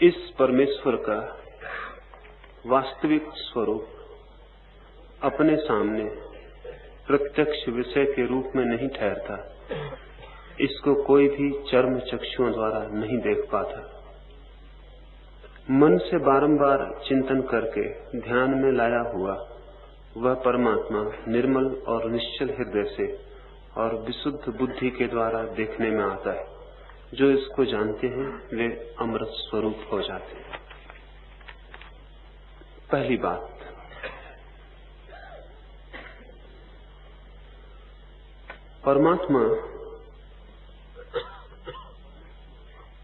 इस परमेश्वर का वास्तविक स्वरूप अपने सामने प्रत्यक्ष विषय के रूप में नहीं ठहरता। इसको कोई भी चर्म चक्षुओं द्वारा नहीं देख पाता। मन से बारंबार चिंतन करके ध्यान में लाया हुआ वह परमात्मा निर्मल और निश्चल हृदय से और विशुद्ध बुद्धि के द्वारा देखने में आता है। जो इसको जानते हैं वे अमृत स्वरूप हो जाते हैं। पहली बात, परमात्मा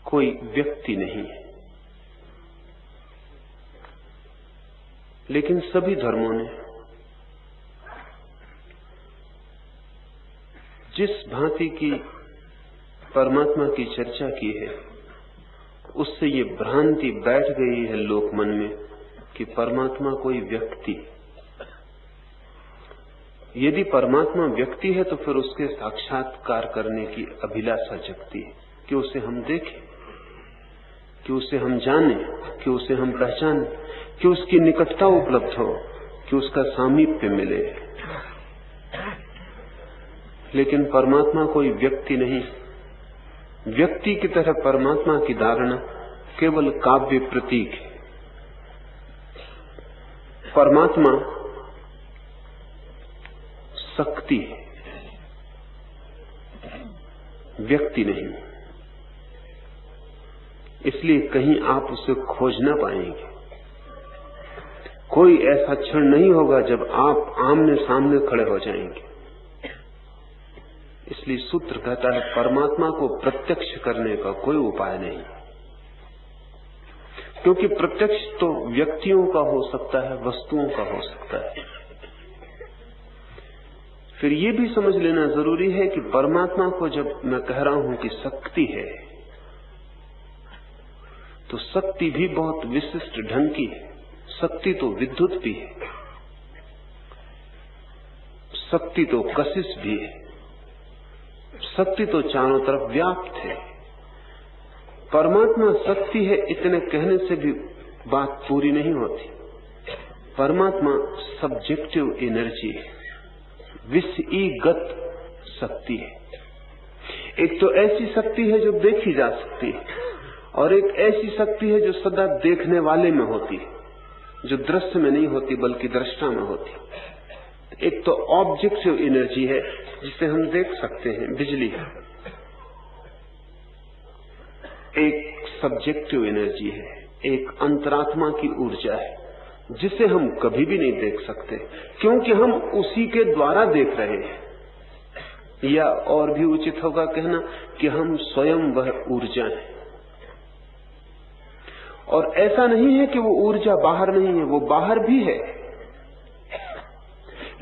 कोई व्यक्ति नहीं है, लेकिन सभी धर्मों ने जिस भांति की परमात्मा की चर्चा की है उससे ये भ्रांति बैठ गई है लोक मन में कि परमात्मा कोई व्यक्ति। यदि परमात्मा व्यक्ति है तो फिर उसके साक्षात्कार करने की अभिलाषा जगती है कि उसे हम देखें, कि उसे हम जानें, कि उसे हम पहचानें, कि उसकी निकटता उपलब्ध हो, कि उसका सामीप्य मिले। लेकिन परमात्मा कोई व्यक्ति नहीं। व्यक्ति की तरह परमात्मा की धारणा केवल काव्य प्रतीक है। परमात्मा शक्ति है, व्यक्ति नहीं। इसलिए कहीं आप उसे खोज ना पाएंगे। कोई ऐसा क्षण नहीं होगा जब आप आमने सामने खड़े हो जाएंगे। इसलिए सूत्र कहता है परमात्मा को प्रत्यक्ष करने का कोई उपाय नहीं, क्योंकि प्रत्यक्ष तो व्यक्तियों का हो सकता है, वस्तुओं का हो सकता है। फिर ये भी समझ लेना जरूरी है कि परमात्मा को जब मैं कह रहा हूं कि शक्ति है, तो शक्ति भी बहुत विशिष्ट ढंग की है। शक्ति तो विद्युत भी है, शक्ति तो कशिश भी है, शक्ति तो चारों तरफ व्याप्त है। परमात्मा शक्ति है इतने कहने से भी बात पूरी नहीं होती। परमात्मा सब्जेक्टिव एनर्जी है, विषयगत शक्ति है। एक तो ऐसी शक्ति है जो देखी जा सकती है, और एक ऐसी शक्ति है जो सदा देखने वाले में होती है, जो दृश्य में नहीं होती बल्कि दृष्टा में होती है। एक तो ऑब्जेक्टिव एनर्जी है जिसे हम देख सकते हैं, बिजली। एक सब्जेक्टिव एनर्जी है, एक अंतरात्मा की ऊर्जा है जिसे हम कभी भी नहीं देख सकते, क्योंकि हम उसी के द्वारा देख रहे हैं। या और भी उचित होगा कहना कि हम स्वयं वह ऊर्जा है। और ऐसा नहीं है कि वो ऊर्जा बाहर नहीं है, वो बाहर भी है,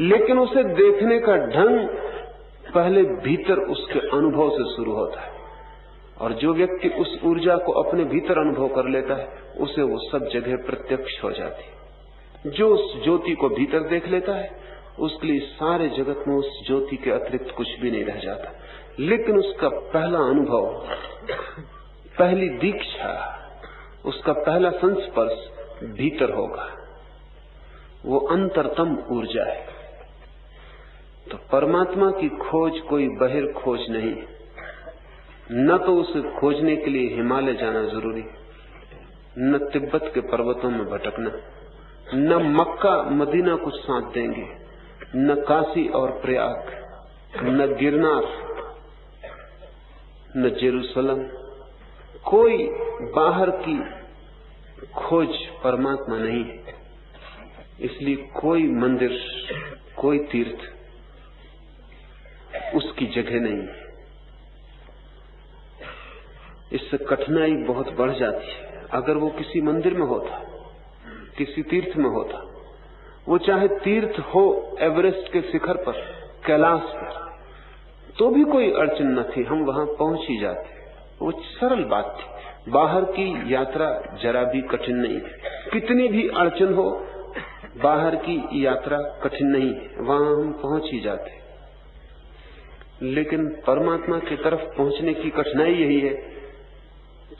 लेकिन उसे देखने का ढंग पहले भीतर उसके अनुभव से शुरू होता है। और जो व्यक्ति उस ऊर्जा को अपने भीतर अनुभव कर लेता है, उसे वो सब जगह प्रत्यक्ष हो जाती है। जो उस ज्योति को भीतर देख लेता है, उसके लिए सारे जगत में उस ज्योति के अतिरिक्त कुछ भी नहीं रह जाता। लेकिन उसका पहला अनुभव, पहली दीक्षा, उसका पहला संस्पर्श भीतर होगा। वो अंतरतम ऊर्जा है। तो परमात्मा की खोज कोई बहिर खोज नहीं, न तो उसे खोजने के लिए हिमालय जाना जरूरी, न तिब्बत के पर्वतों में भटकना, न मक्का मदीना कुछ साथ देंगे, न काशी और प्रयाग, न गिरनार, न जेरूसलम। कोई बाहर की खोज परमात्मा नहीं है। इसलिए कोई मंदिर, कोई तीर्थ उसकी जगह नहीं है। इससे कठिनाई बहुत बढ़ जाती है। अगर वो किसी मंदिर में होता, किसी तीर्थ में होता, वो चाहे तीर्थ हो एवरेस्ट के शिखर पर, कैलाश पर, तो भी कोई अड़चन न थी, हम वहां पहुंच ही जाते। वो सरल बात थी। बाहर की यात्रा जरा भी कठिन नहीं है। कितनी भी अड़चन हो, बाहर की यात्रा कठिन नहीं है, वहां हम पहुंच ही जाते। लेकिन परमात्मा की तरफ पहुंचने की कठिनाई यही है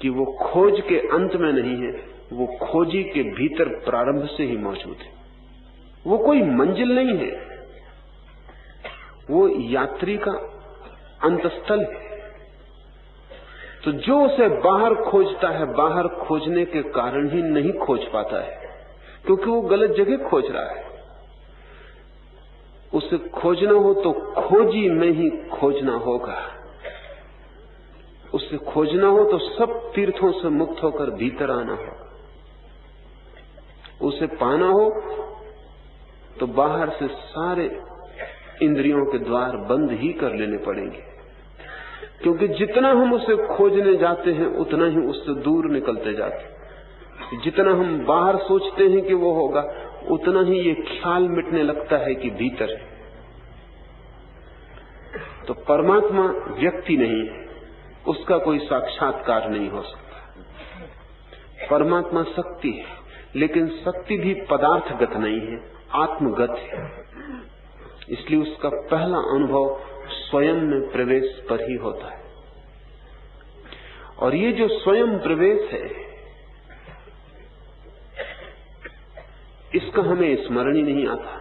कि वो खोज के अंत में नहीं है, वो खोजी के भीतर प्रारंभ से ही मौजूद है। वो कोई मंजिल नहीं है, वो यात्री का अंतस्थल है। तो जो उसे बाहर खोजता है, बाहर खोजने के कारण ही नहीं खोज पाता है, क्योंकि वो गलत जगह खोज रहा है। उसे खोजना हो तो खोजी में ही खोजना होगा। उसे खोजना हो तो सब तीर्थों से मुक्त होकर भीतर आना होगा। उसे पाना हो तो बाहर से सारे इंद्रियों के द्वार बंद ही कर लेने पड़ेंगे, क्योंकि जितना हम उसे खोजने जाते हैं उतना ही उससे दूर निकलते जाते हैं। जितना हम बाहर सोचते हैं कि वो होगा, उतना ही ये ख्याल मिटने लगता है कि भीतर है। तो परमात्मा व्यक्ति नहीं है, उसका कोई साक्षात्कार नहीं हो सकता। परमात्मा शक्ति है, लेकिन शक्ति भी पदार्थगत नहीं है, आत्मगत है। इसलिए उसका पहला अनुभव स्वयं में प्रवेश पर ही होता है। और ये जो स्वयं प्रवेश है, इसका हमें स्मरण ही नहीं आता।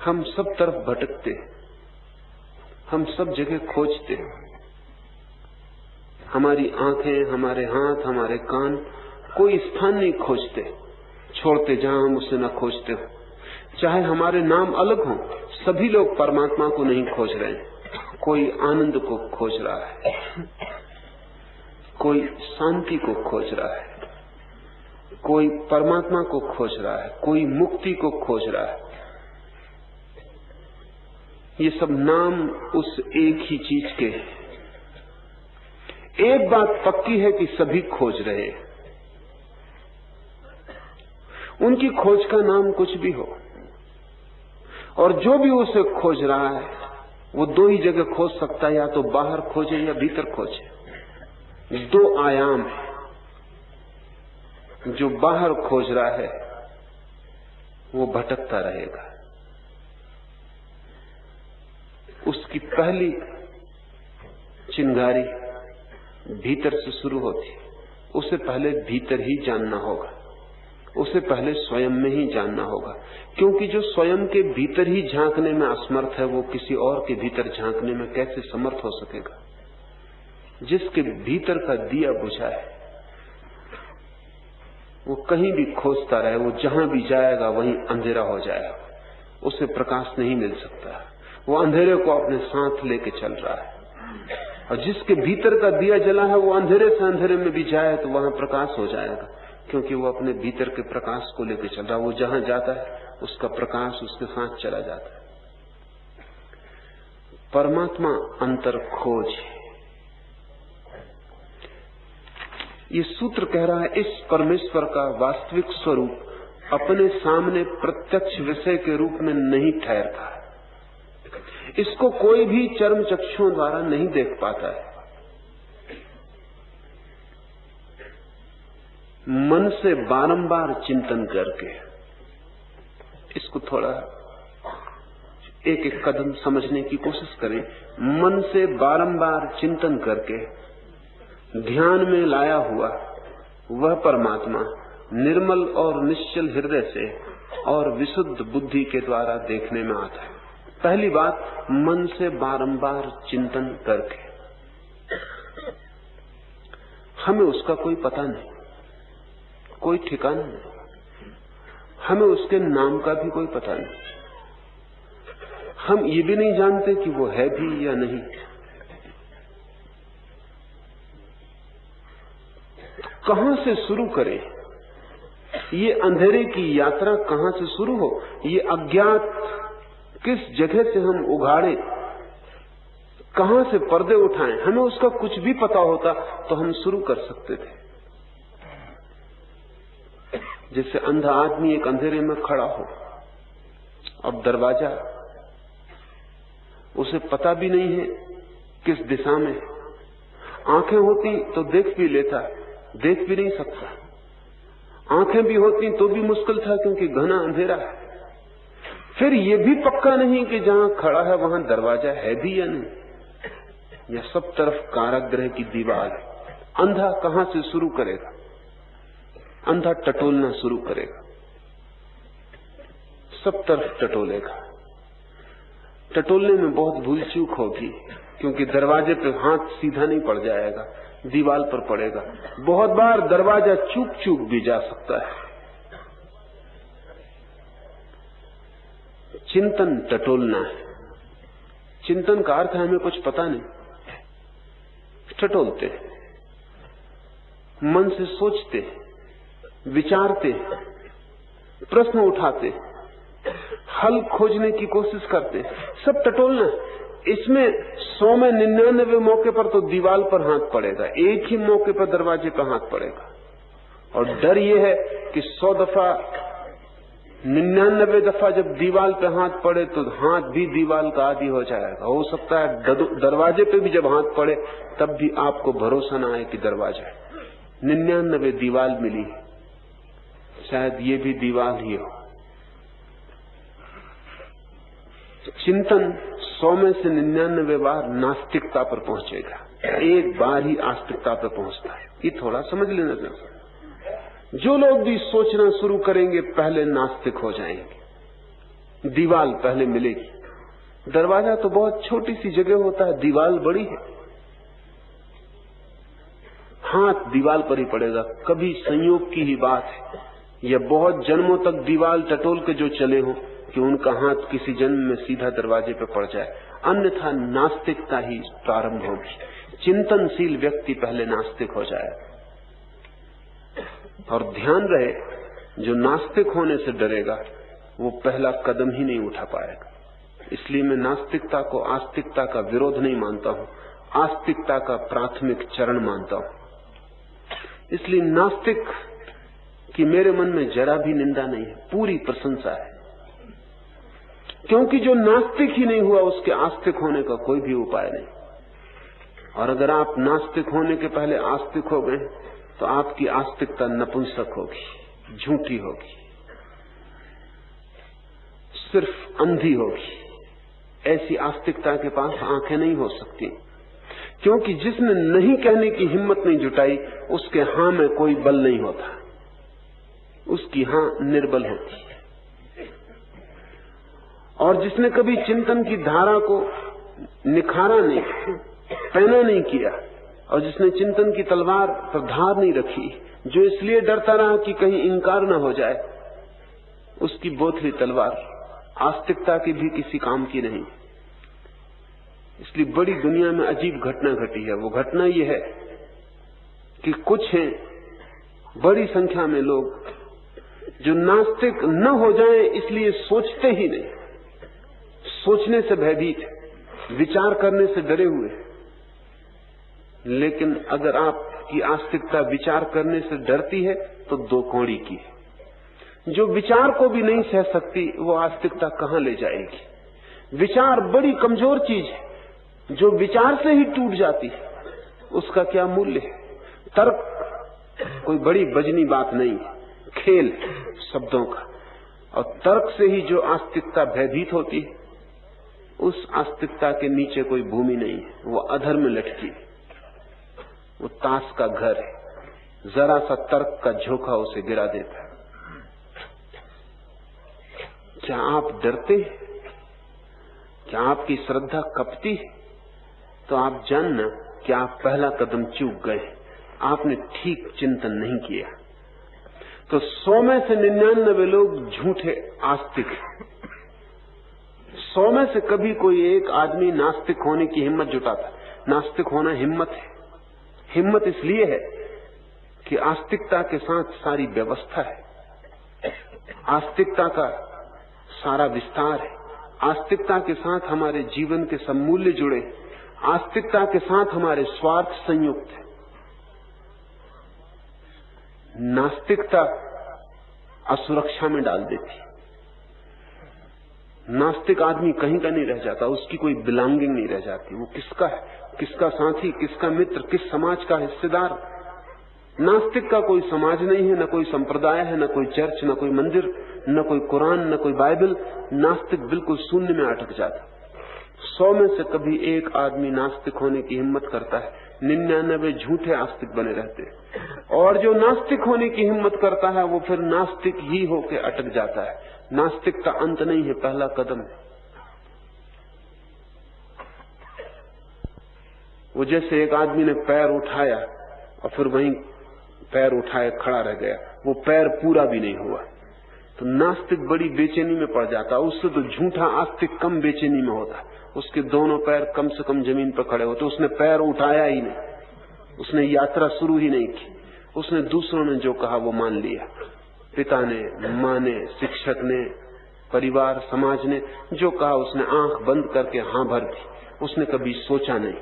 हम सब तरफ भटकते, हम सब जगह खोजते। हमारी आंखें, हमारे हाथ, हमारे कान कोई स्थान नहीं खोजते, छोड़ते जहां हम उसे न खोजते हो। चाहे हमारे नाम अलग हों, सभी लोग परमात्मा को नहीं खोज रहे हैं। कोई आनंद को खोज रहा है, कोई शांति को खोज रहा है, कोई परमात्मा को खोज रहा है, कोई मुक्ति को खोज रहा है। ये सब नाम उस एक ही चीज के हैं। एक बात पक्की है कि सभी खोज रहे हैं। उनकी खोज का नाम कुछ भी हो, और जो भी उसे खोज रहा है वो दो ही जगह खोज सकता है, या तो बाहर खोजे या भीतर खोजे। दो आयाम है। जो बाहर खोज रहा है वो भटकता रहेगा। उसकी पहली चिंगारी भीतर से शुरू होती है। उसे पहले भीतर ही जानना होगा, उसे पहले स्वयं में ही जानना होगा, क्योंकि जो स्वयं के भीतर ही झांकने में असमर्थ है वो किसी और के भीतर झांकने में कैसे समर्थ हो सकेगा। जिसके भीतर का दिया बुझा है वो कहीं भी खोजता रहे, वो जहां भी जाएगा वहीं अंधेरा हो जाएगा, उसे प्रकाश नहीं मिल सकता। वो अंधेरे को अपने साथ लेके चल रहा है, और जिसके भीतर का दिया जला है वो अंधेरे से अंधेरे में भी जाए तो वहां प्रकाश हो जाएगा, क्योंकि वो अपने भीतर के प्रकाश को लेके चल रहा है। वो जहां जाता है उसका प्रकाश उसके साथ चला जाता है। परमात्मा अंतर खोज, ये सूत्र कह रहा है इस परमेश्वर का वास्तविक स्वरूप अपने सामने प्रत्यक्ष विषय के रूप में नहीं ठहरता है। इसको कोई भी चर्म चक्षुओं द्वारा नहीं देख पाता है। मन से बारंबार चिंतन करके, इसको थोड़ा एक एक कदम समझने की कोशिश करें। मन से बारंबार चिंतन करके ध्यान में लाया हुआ वह परमात्मा निर्मल और निश्चल हृदय से और विशुद्ध बुद्धि के द्वारा देखने में आता है। पहली बात, मन से बारंबार चिंतन करके। हमें उसका कोई पता नहीं, कोई ठिकाना नहीं, हमें उसके नाम का भी कोई पता नहीं, हम ये भी नहीं जानते कि वो है भी या नहीं। कहां से शुरू करें? ये अंधेरे की यात्रा कहां से शुरू हो? ये अज्ञात किस जगह से हम उघाड़े, कहां से पर्दे उठाएं? हमें उसका कुछ भी पता होता तो हम शुरू कर सकते थे। जैसे अंधा आदमी एक अंधेरे में खड़ा हो, अब दरवाजा उसे पता भी नहीं है किस दिशा में। आंखें होती तो देख भी लेता, देख भी नहीं सकता। आंखें भी होती तो भी मुश्किल था, क्योंकि घना अंधेरा है। फिर ये भी पक्का नहीं कि जहां खड़ा है वहां दरवाजा है भी या नहीं, या सब तरफ कारागृह की दीवार है। अंधा कहां से शुरू करेगा? अंधा टटोलना शुरू करेगा, सब तरफ टटोलेगा। टटोलने में बहुत भूल चूक होगी, क्योंकि दरवाजे पे हाथ सीधा नहीं पड़ जाएगा, दीवार पर पड़ेगा। बहुत बार दरवाजा चूक चूक भी जा सकता है। चिंतन टटोलना है। चिंतन का अर्थ है हमें कुछ पता नहीं, टटोलते, मन से सोचते, विचारते, प्रश्न उठाते, हल खोजने की कोशिश करते, सब टटोलना। इसमें 100 में 99 मौके पर तो दीवार पर हाथ पड़ेगा, एक ही मौके पर दरवाजे पर हाथ पड़ेगा। और डर यह है कि 100 दफा 99 दफा जब दीवार पे हाथ पड़े तो हाथ भी दीवार का आदी हो जाएगा। हो सकता है दरवाजे पे भी जब हाथ पड़े तब भी आपको भरोसा ना आए कि दरवाजा है। 99 दीवार मिली, शायद ये भी दीवार ही हो। चिंतन 100 में से 99 बार नास्तिकता पर पहुंचेगा, एक बार ही आस्तिकता पर पहुंचता है। ये थोड़ा समझ लेना चाहिए। जो लोग भी सोचना शुरू करेंगे पहले नास्तिक हो जाएंगे। दीवार पहले मिलेगी। दरवाजा तो बहुत छोटी सी जगह होता है, दीवार बड़ी है। हाथ दीवार पर ही पड़ेगा। कभी संयोग की ही बात है, या बहुत जन्मों तक दीवार टटोल के जो चले हों कि उनका हाथ किसी जन्म में सीधा दरवाजे पर पड़ जाए, अन्यथा नास्तिकता ही प्रारंभ होगी। चिंतनशील व्यक्ति पहले नास्तिक हो जाएगा। और ध्यान रहे, जो नास्तिक होने से डरेगा वो पहला कदम ही नहीं उठा पाएगा। इसलिए मैं नास्तिकता को आस्तिकता का विरोध नहीं मानता हूं, आस्तिकता का प्राथमिक चरण मानता हूं। इसलिए नास्तिक की मेरे मन में जरा भी निंदा नहीं है, पूरी प्रशंसा है। क्योंकि जो नास्तिक ही नहीं हुआ उसके आस्तिक होने का कोई भी उपाय नहीं। और अगर आप नास्तिक होने के पहले आस्तिक हो गए तो आपकी आस्तिकता नपुंसक होगी, झूठी होगी, सिर्फ अंधी होगी। ऐसी आस्तिकता के पास आंखें नहीं हो सकती, क्योंकि जिसने नहीं कहने की हिम्मत नहीं जुटाई उसके हां में कोई बल नहीं होता, उसकी हां निर्बल होती है। और जिसने कभी चिंतन की धारा को निखारा नहीं, पैना नहीं किया, और जिसने चिंतन की तलवार पर धार नहीं रखी, जो इसलिए डरता रहा कि कहीं इंकार न हो जाए, उसकी बोथली तलवार आस्तिकता की भी किसी काम की नहीं। इसलिए बड़ी दुनिया में अजीब घटना घटी है। वो घटना ये है कि कुछ हैं, बड़ी संख्या में लोग, जो नास्तिक न हो जाएं इसलिए सोचते ही नहीं, सोचने से भयभीत, विचार करने से डरे हुए। लेकिन अगर आपकी आस्तिकता विचार करने से डरती है तो दो कौड़ी की है। जो विचार को भी नहीं सह सकती वो आस्तिकता कहां ले जाएगी। विचार बड़ी कमजोर चीज है, जो विचार से ही टूट जाती है उसका क्या मूल्य है। तर्क कोई बड़ी बजनी बात नहीं है, खेल शब्दों का, और तर्क से ही जो आस्तिकता भयभीत होती है उस आस्तिकता के नीचे कोई भूमि नहीं है, वो अधर में लटकी है, वो ताश का घर है, जरा सा तर्क का झोंका उसे गिरा देता है। क्या आप डरते हैं? क्या आपकी श्रद्धा कपती है? तो आप जानना कि आप पहला कदम चूक गए, आपने ठीक चिंतन नहीं किया। तो 100 में से 99 लोग झूठे आस्तिक हैं। 100 में से कभी कोई एक आदमी नास्तिक होने की हिम्मत जुटाता। नास्तिक होना हिम्मत है। हिम्मत इसलिए है कि आस्तिकता के साथ सारी व्यवस्था है, आस्तिकता का सारा विस्तार है, आस्तिकता के साथ हमारे जीवन के सब मूल्य जुड़े, आस्तिकता के साथ हमारे स्वार्थ संयुक्त है। नास्तिकता असुरक्षा में डाल देती। नास्तिक आदमी कहीं का नहीं रह जाता, उसकी कोई बिलोंगिंग नहीं रह जाती। वो किसका है, किसका साथी, किसका मित्र, किस समाज का हिस्सेदार। नास्तिक का कोई समाज नहीं है, न कोई संप्रदाय है, न कोई चर्च, न कोई मंदिर, न कोई कुरान, न कोई बाइबल। नास्तिक बिल्कुल शून्य में अटक जाता। 100 में से कभी एक आदमी नास्तिक होने की हिम्मत करता है, 99 झूठे आस्तिक बने रहते हैं। और जो नास्तिक होने की हिम्मत करता है वो फिर नास्तिक ही होके अटक जाता है। नास्तिक का अंत नहीं है, पहला कदम है। वो जैसे एक आदमी ने पैर उठाया और फिर वहीं पैर उठाए खड़ा रह गया, वो पैर पूरा भी नहीं हुआ, तो नास्तिक बड़ी बेचैनी में पड़ जाता। उससे तो झूठा आस्तिक कम बेचैनी में होता। उसके दोनों पैर कम से कम जमीन पर खड़े होते। उसने पैर उठाया ही नहीं, उसने यात्रा शुरू ही नहीं की। उसने दूसरों ने जो कहा वो मान लिया। पिता ने, माँ ने, शिक्षक ने, परिवार, समाज ने जो कहा उसने आंख बंद करके हां भर दी। उसने कभी सोचा नहीं,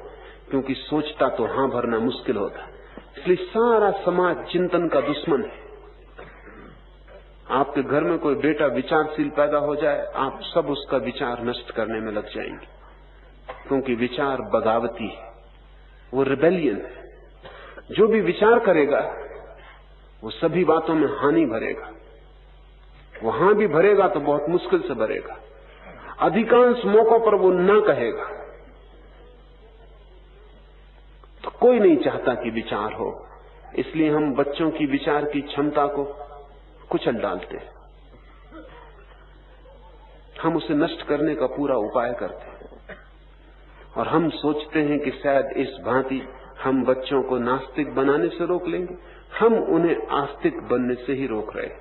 क्योंकि सोचता तो हां भरना मुश्किल होता। इसलिए सारा समाज चिंतन का दुश्मन है। आपके घर में कोई बेटा विचारशील पैदा हो जाए, आप सब उसका विचार नष्ट करने में लग जाएंगे, क्योंकि विचार बगावती है, वो रिबेलियन है। जो भी विचार करेगा वो सभी बातों में हानि भरेगा। वो हां भी भरेगा तो बहुत मुश्किल से भरेगा। अधिकांश मौकों पर वो ना कहेगा। तो कोई नहीं चाहता कि विचार हो, इसलिए हम बच्चों की विचार की क्षमता को कुचल डालते हैं। हम उसे नष्ट करने का पूरा उपाय करते हैं, और हम सोचते हैं कि शायद इस भांति हम बच्चों को नास्तिक बनाने से रोक लेंगे। हम उन्हें आस्तिक बनने से ही रोक रहे हैं।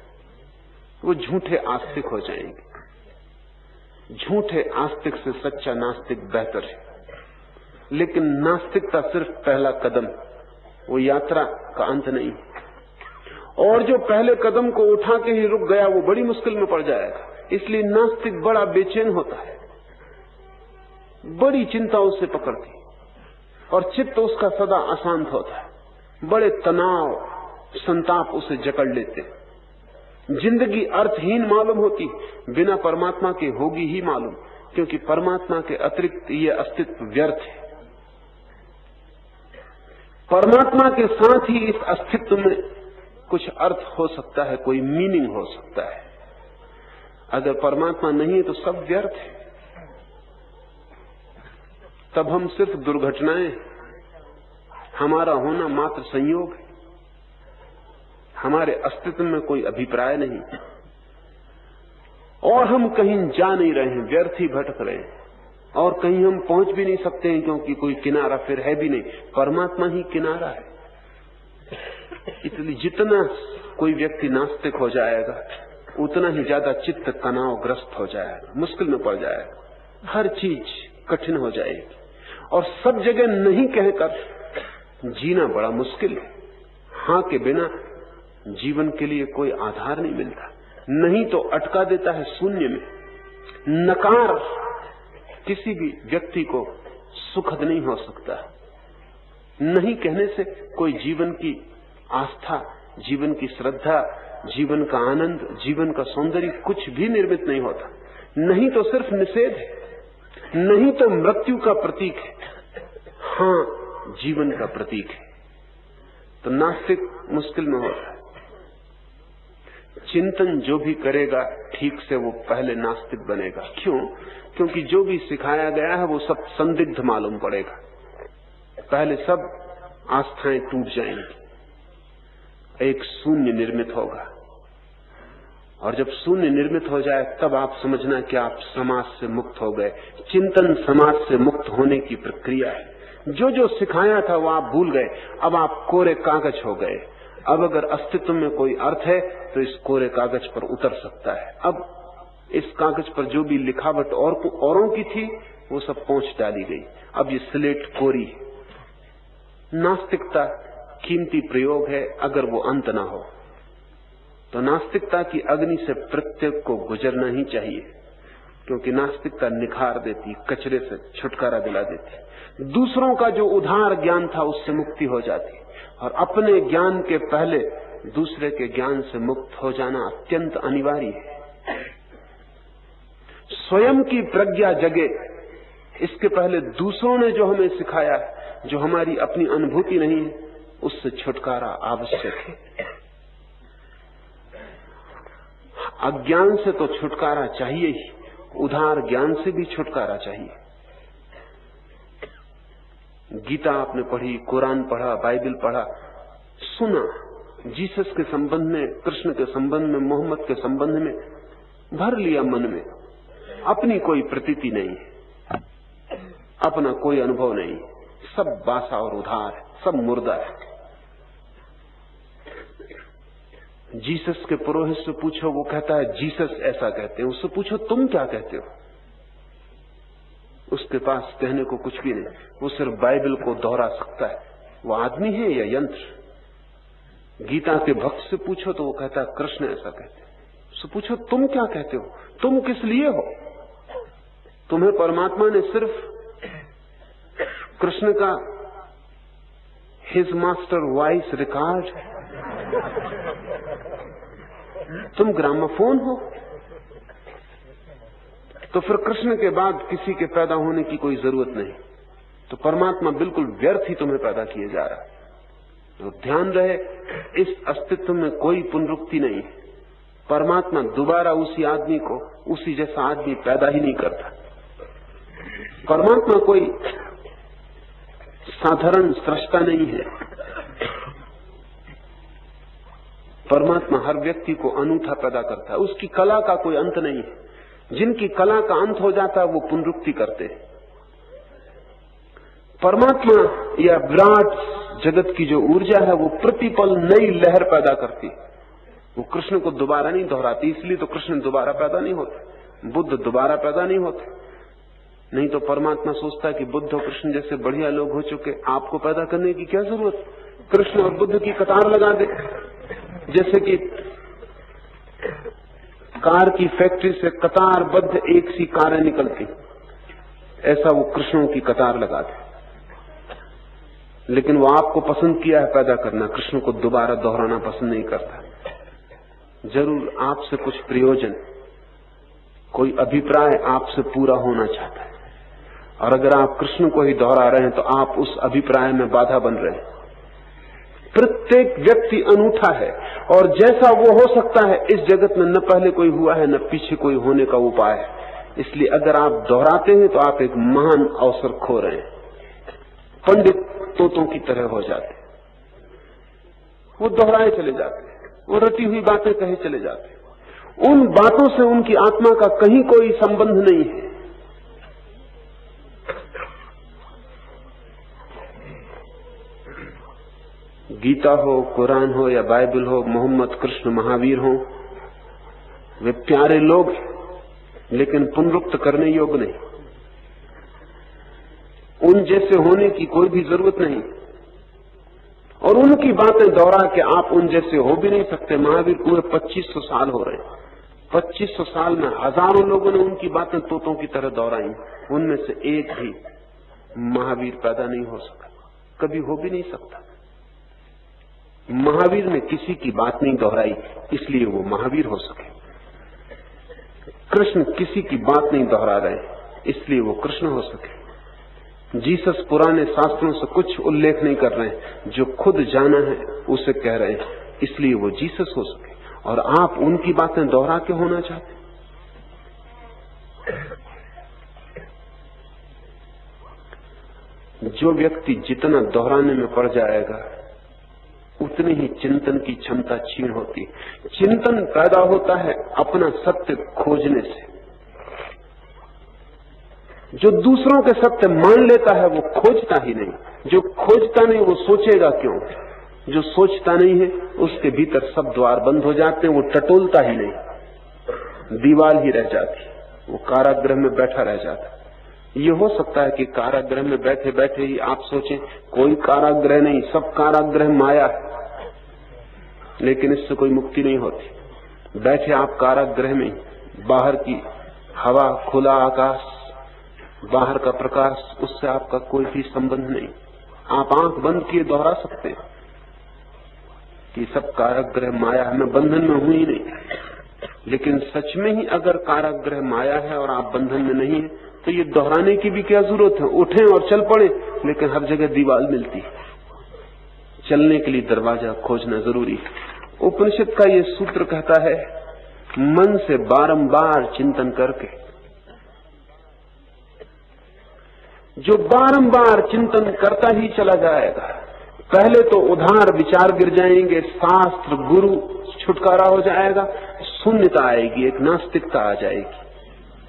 वो झूठे आस्तिक हो जाएंगे। झूठे आस्तिक से सच्चा नास्तिक बेहतर है। लेकिन नास्तिकता सिर्फ पहला कदम, वो यात्रा का अंत नहीं। और जो पहले कदम को उठा के ही रुक गया वो बड़ी मुश्किल में पड़ जाएगा। इसलिए नास्तिक बड़ा बेचैन होता है, बड़ी चिंता उसे पकड़ती, और चित्त उसका सदा अशांत होता है। बड़े तनाव, संताप उसे जकड़ लेते। जिंदगी अर्थहीन मालूम होती, बिना परमात्मा के होगी ही मालूम, क्योंकि परमात्मा के अतिरिक्त ये अस्तित्व व्यर्थ है। परमात्मा के साथ ही इस अस्तित्व में कुछ अर्थ हो सकता है, कोई मीनिंग हो सकता है। अगर परमात्मा नहीं है तो सब व्यर्थ है। तब हम सिर्फ दुर्घटनाएं, हमारा होना मात्र संयोग है, हमारे अस्तित्व में कोई अभिप्राय नहीं, और हम कहीं जा नहीं रहे हैं, व्यर्थ ही भटक रहे हैं, और कहीं हम पहुंच भी नहीं सकते हैं, क्योंकि कोई किनारा फिर है भी नहीं। परमात्मा ही किनारा है। इसलिए जितना कोई व्यक्ति नास्तिक हो जाएगा, उतना ही ज्यादा चित्त तनावग्रस्त हो जाएगा, मुश्किल में पड़ जाएगा, हर चीज कठिन हो जाएगी, और सब जगह नहीं कहकर जीना बड़ा मुश्किल है। हाँ के बिना जीवन के लिए कोई आधार नहीं मिलता, नहीं तो अटका देता है शून्य में। नकार किसी भी व्यक्ति को सुखद नहीं हो सकता। नहीं कहने से कोई जीवन की आस्था, जीवन की श्रद्धा, जीवन का आनंद, जीवन का सौंदर्य कुछ भी निर्मित नहीं होता। नहीं तो सिर्फ निषेध है, नहीं तो मृत्यु का प्रतीक है, हाँ जीवन का प्रतीक है। तो नास्तिक मुश्किल में होता है। चिंतन जो भी करेगा ठीक से वो पहले नास्तिक बनेगा। क्यों? क्योंकि जो भी सिखाया गया है वो सब संदिग्ध मालूम पड़ेगा। पहले सब आस्थाएं टूट जाएंगी, एक शून्य निर्मित होगा, और जब शून्य निर्मित हो जाए तब आप समझना कि आप समाज से मुक्त हो गए। चिंतन समाज से मुक्त होने की प्रक्रिया है। जो जो सिखाया था वो आप भूल गए, अब आप कोरे कागज हो गए। अब अगर अस्तित्व में कोई अर्थ है तो इस कोरे कागज पर उतर सकता है। अब इस कागज पर जो भी लिखावट औरों की थी वो सब पोंछ डाली गई। अब ये स्लेट कोरी है। नास्तिकता कीमती प्रयोग है, अगर वो अंत ना हो तो नास्तिकता की अग्नि से प्रत्येक को गुजरना ही चाहिए, क्योंकि नास्तिकता निखार देती, कचरे से छुटकारा दिला देती। दूसरों का जो उधार ज्ञान था उससे मुक्ति हो जाती, और अपने ज्ञान के पहले दूसरे के ज्ञान से मुक्त हो जाना अत्यंत अनिवार्य है। स्वयं की प्रज्ञा जगे, इसके पहले दूसरों ने जो हमें सिखाया, जो हमारी अपनी अनुभूति नहीं है, उससे छुटकारा आवश्यक है। अज्ञान से तो छुटकारा चाहिए ही, उधार ज्ञान से भी छुटकारा चाहिए। गीता आपने पढ़ी, कुरान पढ़ा, बाइबल पढ़ा, सुना, जीसस के संबंध में, कृष्ण के संबंध में, मोहम्मद के संबंध में भर लिया मन में। अपनी कोई प्रतीति नहीं है, अपना कोई अनुभव नहीं, सब बासा और उधार है, सब मुर्दा है। जीसस के पुरोहित से पूछो, वो कहता है जीसस ऐसा कहते हैं। उससे पूछो तुम क्या कहते हो, उसके पास कहने को कुछ भी नहीं, वो सिर्फ बाइबल को दोहरा सकता है। वो आदमी है या यंत्र। गीता के भक्त से पूछो तो वो कहता है कृष्ण ऐसा कहते हैं। उससे पूछो तुम क्या कहते हो, तुम किस लिए हो। तुम्हें परमात्मा ने सिर्फ कृष्ण का हिज मास्टर वॉइस रिकॉर्ड, तुम ग्रामोफोन हो, तो फिर कृष्ण के बाद किसी के पैदा होने की कोई जरूरत नहीं। तो परमात्मा बिल्कुल व्यर्थ ही तुम्हें पैदा किए जा रहा है। तो ध्यान रहे, इस अस्तित्व में कोई पुनरुक्ति नहीं है। परमात्मा दोबारा उसी आदमी को, उसी जैसा आदमी पैदा ही नहीं करता। परमात्मा कोई साधारण सृष्टा नहीं है। परमात्मा हर व्यक्ति को अनूठा पैदा करता है। उसकी कला का कोई अंत नहीं है। जिनकी कला का अंत हो जाता है वो पुनरुक्ति करते हैं। परमात्मा या विराट जगत की जो ऊर्जा है वो प्रतिपल नई लहर पैदा करती है। वो कृष्ण को दोबारा नहीं दोहराती, इसलिए तो कृष्ण दोबारा पैदा नहीं होते, बुद्ध दोबारा पैदा नहीं होते। नहीं तो परमात्मा सोचता है कि बुद्ध और कृष्ण जैसे बढ़िया लोग हो चुके, आपको पैदा करने की क्या जरूरत। कृष्ण और बुद्ध की कतार लगा दे, जैसे कि कार की फैक्ट्री से कतारबद्ध एक सी कारें निकलती, ऐसा वो कृष्णों की कतार लगा दे। लेकिन वो आपको पसंद किया है पैदा करना, कृष्ण को दोबारा दोहराना पसंद नहीं करता। जरूर आपसे कुछ प्रयोजन, कोई अभिप्राय आपसे पूरा होना चाहता है, और अगर आप कृष्ण को ही दोहरा रहे हैं तो आप उस अभिप्राय में बाधा बन रहे हैं। प्रत्येक व्यक्ति अनूठा है, और जैसा वो हो सकता है इस जगत में न पहले कोई हुआ है न पीछे कोई होने का उपाय है। इसलिए अगर आप दोहराते हैं तो आप एक महान अवसर खो रहे हैं। पंडित तोतों की तरह हो जाते, वो दोहराए चले जाते, वो रटी हुई बातें कहे चले जाते। उन बातों से उनकी आत्मा का कहीं कोई संबंध नहीं है। गीता हो, कुरान हो या बाइबल हो, मोहम्मद, कृष्ण, महावीर हो, वे प्यारे लोग लेकिन पुनरुक्त करने योग्य नहीं। उन जैसे होने की कोई भी जरूरत नहीं, और उनकी बातें दोहरा के आप उन जैसे हो भी नहीं सकते। महावीर पूरे 2500 साल हो रहे हैं, 2500 साल में हजारों लोगों ने उनकी बातें तोतों की तरह दोहराई, उनमें से एक भी महावीर पैदा नहीं हो सका, कभी हो भी नहीं सकता। महावीर ने किसी की बात नहीं दोहराई, इसलिए वो महावीर हो सके। कृष्ण किसी की बात नहीं दोहरा रहे, इसलिए वो कृष्ण हो सके। जीसस पुराने शास्त्रों से कुछ उल्लेख नहीं कर रहे हैं, जो खुद जाना है उसे कह रहे हैं, इसलिए वो जीसस हो सके। और आप उनकी बातें दोहरा के होना चाहते। जो व्यक्ति जितना दोहराने में पड़ जाएगा उतनी ही चिंतन की क्षमता क्षीण होती है। चिंतन पैदा होता है अपना सत्य खोजने से। जो दूसरों के सत्य मान लेता है वो खोजता ही नहीं, जो खोजता नहीं वो सोचेगा क्यों। जो सोचता नहीं है उसके भीतर सब द्वार बंद हो जाते हैं, वो टटोलता ही नहीं, दीवार ही रह जाती, वो कारागृह में बैठा रह जाता। ये हो सकता है कि कारागृह में बैठे बैठे ही आप सोचें कोई कारागृह नहीं, सब कारागृह माया है, लेकिन इससे कोई मुक्ति नहीं होती। बैठे आप कारागृह में, बाहर की हवा, खुला आकाश, बाहर का प्रकाश, उससे आपका कोई भी संबंध नहीं। आप आंख बंद किए दोहरा सकते हैं कि सब कारागृह माया है, मैं बंधन में हूं ही नहीं। लेकिन सच में ही अगर कारागृह माया है और आप बंधन में नहीं है तो ये दोहराने की भी क्या जरूरत है। उठें और चल पड़े, लेकिन हर जगह दीवार मिलती है। चलने के लिए दरवाजा खोजना जरूरी है। उपनिषद का ये सूत्र कहता है, मन से बारंबार चिंतन करके, जो बारंबार चिंतन करता ही चला जाएगा, पहले तो उधार विचार गिर जाएंगे, शास्त्र, गुरु, छुटकारा हो जाएगा, शून्यता आएगी, एक नास्तिकता आ जाएगी।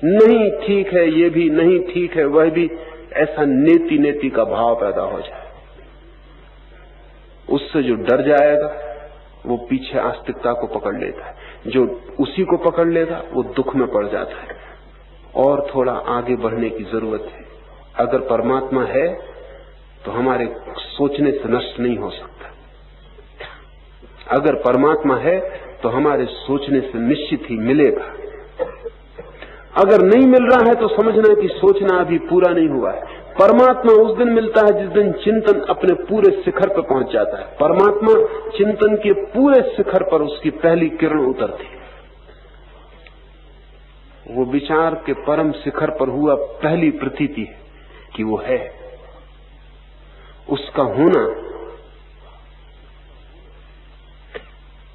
नहीं ठीक है ये भी, नहीं ठीक है वह भी, ऐसा नेति नेति का भाव पैदा हो जाए। उससे जो डर जाएगा वो पीछे आस्तिकता को पकड़ लेता है, जो उसी को पकड़ लेगा वो दुख में पड़ जाता है। और थोड़ा आगे बढ़ने की जरूरत है। अगर परमात्मा है तो हमारे सोचने से नष्ट नहीं हो सकता। अगर परमात्मा है तो हमारे सोचने से निश्चित ही मिलेगा। अगर नहीं मिल रहा है तो समझना कि सोचना अभी पूरा नहीं हुआ है। परमात्मा उस दिन मिलता है जिस दिन चिंतन अपने पूरे शिखर पर पहुंच जाता है। परमात्मा चिंतन के पूरे शिखर पर उसकी पहली किरण उतरती है। वो विचार के परम शिखर पर हुआ पहली प्रतीति है कि वो है। उसका होना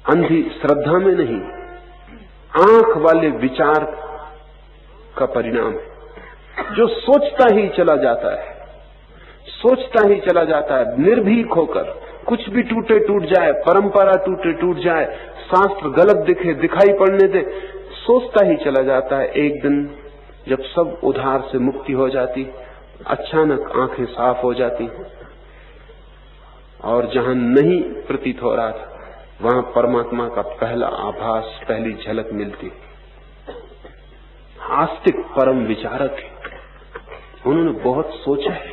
अंधी श्रद्धा में नहीं, आंख वाले विचार का परिणाम है। जो सोचता ही चला जाता है, सोचता ही चला जाता है, निर्भीक होकर, कुछ भी टूटे टूट जाए, परंपरा टूटे टूट जाए, शास्त्र गलत दिखे दिखाई पड़ने दे, सोचता ही चला जाता है। एक दिन जब सब उधार से मुक्ति हो जाती, अचानक आंखें साफ हो जाती और जहां नहीं प्रतीत हो रहा था वहां परमात्मा का पहला आभास, पहली झलक मिलती। आस्तिक परम विचारक है, उन्होंने बहुत सोचा है,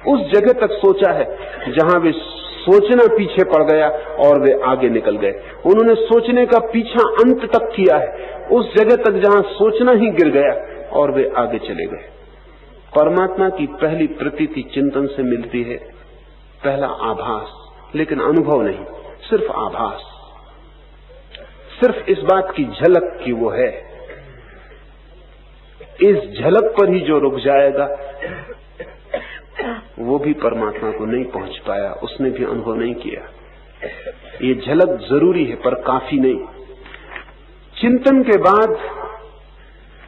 उस जगह तक सोचा है जहां वे सोचना पीछे पड़ गया और वे आगे निकल गए। उन्होंने सोचने का पीछा अंत तक किया है, उस जगह तक जहां सोचना ही गिर गया और वे आगे चले गए। परमात्मा की पहली प्रतीति चिंतन से मिलती है, पहला आभास, लेकिन अनुभव नहीं, सिर्फ आभास, सिर्फ इस बात की झलक कि वो है। इस झलक पर ही जो रुक जाएगा वो भी परमात्मा को नहीं पहुंच पाया, उसने भी अनुभव नहीं किया। ये झलक जरूरी है पर काफी नहीं। चिंतन के बाद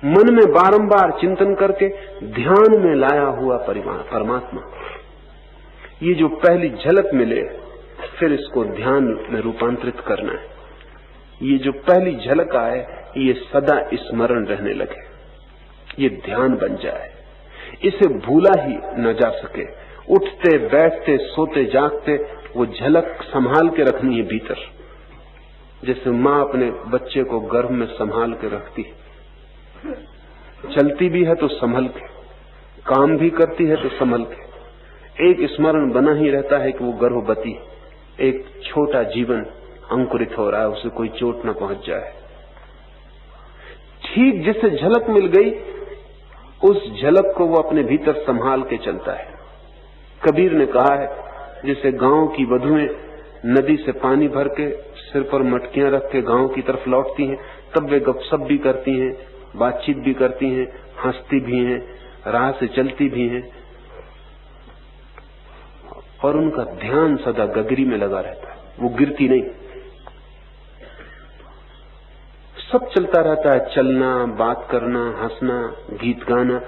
मन में बारंबार चिंतन करके ध्यान में लाया हुआ परमात्मा, ये जो पहली झलक मिले फिर इसको ध्यान में रूपांतरित करना है। ये जो पहली झलक आए ये सदा स्मरण रहने लगे, ये ध्यान बन जाए, इसे भूला ही न जा सके। उठते बैठते सोते जागते वो झलक संभाल के रखनी है भीतर, जैसे माँ अपने बच्चे को गर्भ में संभाल के रखती है। चलती भी है तो संभल के, काम भी करती है तो संभल के। एक स्मरण बना ही रहता है कि वो गर्भवती, एक छोटा जीवन अंकुरित हो रहा है, उसे कोई चोट न पहुंच जाए। ठीक जैसे झलक मिल गई, उस झलक को वो अपने भीतर संभाल के चलता है। कबीर ने कहा है, जैसे गांव की वधुएं नदी से पानी भर के सिर पर मटकियां रख के गांव की तरफ लौटती हैं, तब वे गपशप भी करती हैं, बातचीत भी करती हैं, हंसती भी हैं, राह से चलती भी हैं, और उनका ध्यान सदा गगरी में लगा रहता है, वो गिरती नहीं। सब चलता रहता है, चलना, बात करना, हंसना, गीत गाना,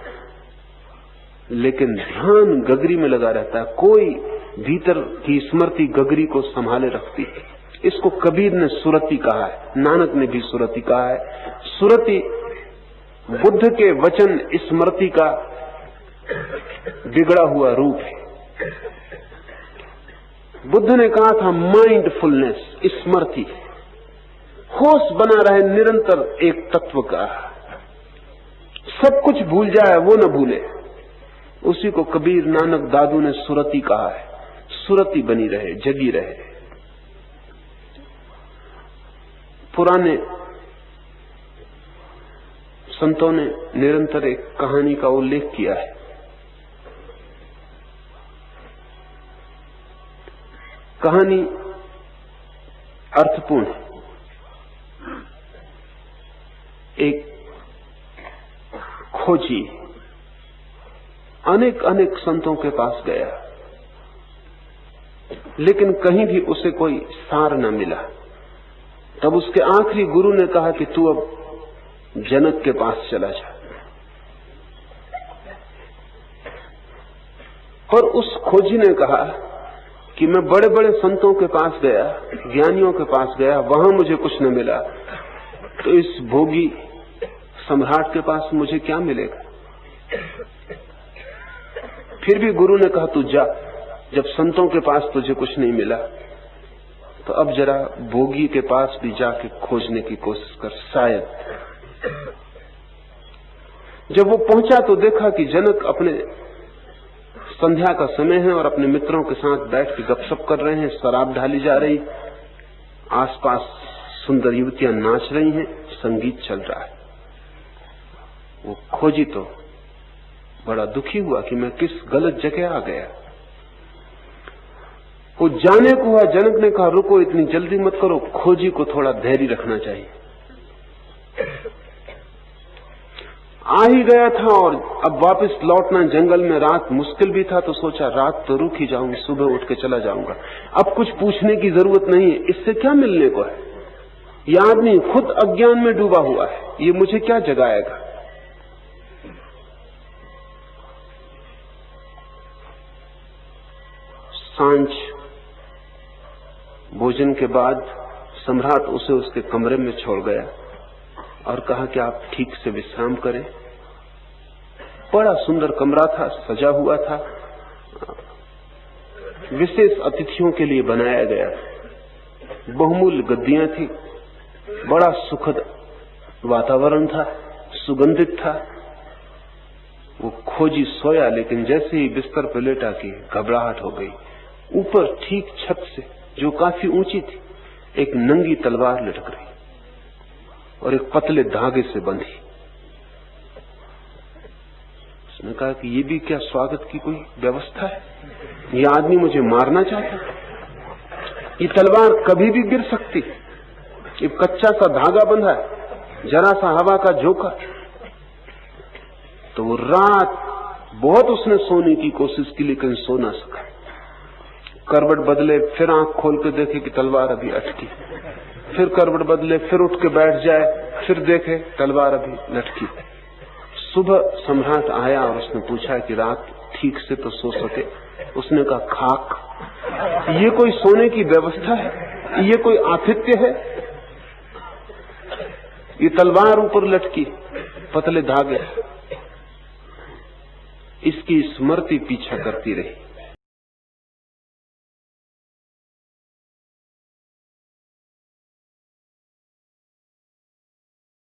लेकिन ध्यान गगरी में लगा रहता है। कोई भीतर की स्मृति गगरी को संभाले रखती है। इसको कबीर ने सुरति कहा है, नानक ने भी सुरति कहा है। सुरति बुद्ध के वचन स्मृति का बिगड़ा हुआ रूप है। बुद्ध ने कहा था माइंडफुलनेस, स्मृति, होश बना रहे निरंतर एक तत्व का, सब कुछ भूल जाए वो न भूले। उसी को कबीर, नानक, दादू ने सुरति कहा है। सुरति बनी रहे, जगी रहे। पुराने संतों ने निरंतर एक कहानी का उल्लेख किया है। कहानी अर्थपूर्ण है। एक खोजी अनेक अनेक संतों के पास गया, लेकिन कहीं भी उसे कोई सार न मिला। तब उसके आखिरी गुरु ने कहा कि तू अब जनक के पास चला जा। पर उस खोजी ने कहा कि मैं बड़े बड़े संतों के पास गया, ज्ञानियों के पास गया, वहां मुझे कुछ न मिला, तो इस भोगी सम्राट के पास मुझे क्या मिलेगा। फिर भी गुरु ने कहा तू जा, जब संतों के पास तुझे कुछ नहीं मिला तो अब जरा भोगी के पास भी जाके खोजने की कोशिश कर, शायद। जब वो पहुंचा तो देखा कि जनक अपने संध्या का समय है और अपने मित्रों के साथ बैठ के गपशप कर रहे हैं, शराब ढाली जा रही, आसपास सुंदर युवतियां नाच रही हैं, संगीत चल रहा है। वो खोजी तो बड़ा दुखी हुआ कि मैं किस गलत जगह आ गया। वो जाने को हुआ, जनक ने कहा रुको, इतनी जल्दी मत करो, खोजी को थोड़ा धैर्य रखना चाहिए। आ ही गया था और अब वापस लौटना जंगल में, रात मुश्किल भी था, तो सोचा रात तो रुक ही जाऊंगी, सुबह उठ के चला जाऊंगा। अब कुछ पूछने की जरूरत नहीं है, इससे क्या मिलने को है। यह आदमी खुद अज्ञान में डूबा हुआ है, ये मुझे क्या जगाएगा। सांझ भोजन के बाद सम्राट उसे उसके कमरे में छोड़ गया और कहा कि आप ठीक से विश्राम करें। बड़ा सुंदर कमरा था, सजा हुआ था, विशेष अतिथियों के लिए बनाया गया। बहुमूल्य गद्दियां थी, बड़ा सुखद वातावरण था, सुगंधित था। वो खोजी सोया, लेकिन जैसे ही बिस्तर पर लेटा कि घबराहट हो गई। ऊपर ठीक छत से, जो काफी ऊंची थी, एक नंगी तलवार लटक रही और एक पतले धागे से बंधी। उसने कहा कि ये भी क्या स्वागत की कोई व्यवस्था है, ये आदमी मुझे मारना चाहता, ये तलवार कभी भी गिर सकती, ये कच्चा सा धागा बंधा है, जरा सा हवा का झोंका। तो वो रात बहुत उसने सोने की कोशिश की, लेकिन सो ना सका। करवट बदले, फिर आंख खोल के देखे कि तलवार अभी अटकी, फिर करवट बदले, फिर उठ के बैठ जाए, फिर देखे तलवार अभी लटकी। सुबह सम्राट आया और उसने पूछा कि रात ठीक से तो सो सके। उसने कहा खाक। ये कोई सोने की व्यवस्था है? ये कोई आतिथ्य है? ये तलवार ऊपर लटकी, पतले धागे, इसकी स्मृति पीछा करती रही।